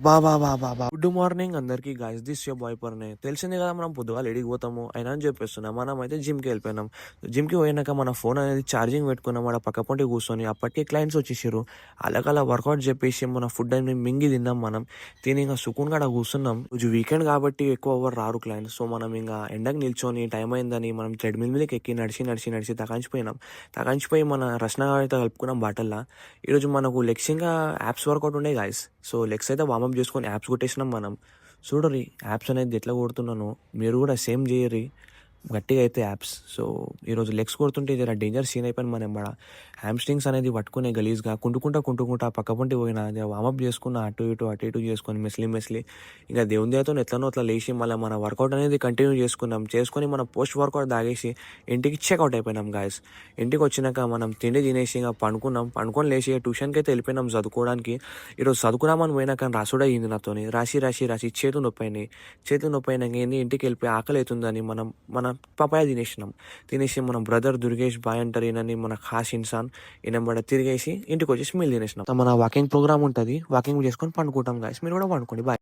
Good morning అందరికీ guys. This your boy పర్నే. తెలిసిందే కదా మనం పొద్దుగాల ఎడికి పోతాము అయినా అని చెప్పేస్తున్నాం. మనం అయితే జిమ్కి వెళ్ళిపోయినాం. జిమ్కి పోయినాక మన ఫోన్ అనేది ఛార్జింగ్ పెట్టుకున్నాం. ఆడ పక్క పొంటి కూర్చొని అప్పటికే క్లయింట్స్ వచ్చేసారు. అలా వర్కౌట్ చెప్పేసి మన ఫుడ్ అని మింగి తిన్నాం. మనం తిని ఇంకా సుకూన్ కాడ కూర్చున్నాం. రోజు వీకెండ్ కాబట్టి ఎక్కువ ఎవరు రారు క్లయింట్స్. సో మనం ఇంకా ఎండకు నిల్చొని టైం అయిందని మనం ట్రెడ్మిల్ మీదకి ఎక్కి నడిచి తకాంచిపోయి మన రచన అయితే కలుపుకున్నాం బాటల్లా. ఈరోజు మనకు లెగ్స్ ఇంకా యాప్స్ వర్కౌట్ ఉండే గాయస్. సో లెగ్స్ అయితే వార్మప్ చేసుకొని యాప్స్ కొట్టేసినాం మనం. చూడరి యాప్స్ అనేది ఎట్లా కొడుతున్నానో మీరు కూడా సేమ్ చేయరి గట్టిగా అయితే యాప్స్. సో ఈరోజు లెగ్స్ కొడుతుంటే జర డేంజర్ సీన్ అయిపోయింది. మనం ఎంబడ హ్యామ్స్ట్రింగ్స్ అనేది పట్టుకునే గలీజ్గా కుంటుకుంటా పక్క పొంటి పోయినా వార్మప్ చేసుకున్న అటు ఇటు చేసుకొని మెస్లీ ఇంకా దేవుని దేవతో ఎట్లనో అట్లా లేచి మళ్ళీ మన వర్కౌట్ అనేది కంటిన్యూ చేసుకొని మన పోస్ట్ వర్కౌట్ తాగేసి ఇంటికి చెక్అవుట్ అయిపోయినాం గాయస్. ఇంటికి వచ్చినాక మనం తిండి తినేసి ఇంకా పండుకొని లేచి ట్యూషన్కి అయితే వెళ్ళిపోయినాం చదువుకోవడానికి. ఈరోజు చదువుకున్నామని పోయినా కానీ రాసుడు అయ్యింది నాతోని. రాసి చేతులు నొప్పైనాక ఏంది ఇంటికి వెళ్ళిపోయి ఆకలి అవుతుందని మన పపాయ తినేసి మన బ్రదర్ దుర్గేష్ బాయ్ అంటారు ఈయనని, మన ఖాస్ ఇన్సాన్ ఈయన బడ తిరిగేసి ఇంటికి వచ్చేసి మీల్ తినేసినాం. మన వాకింగ్ ప్రోగ్రామ్ ఉంటుంది, వాకింగ్ చేసుకొని పండుకుంటాం గాయస్. మీరు కూడా పండుకోండి. బాయ్.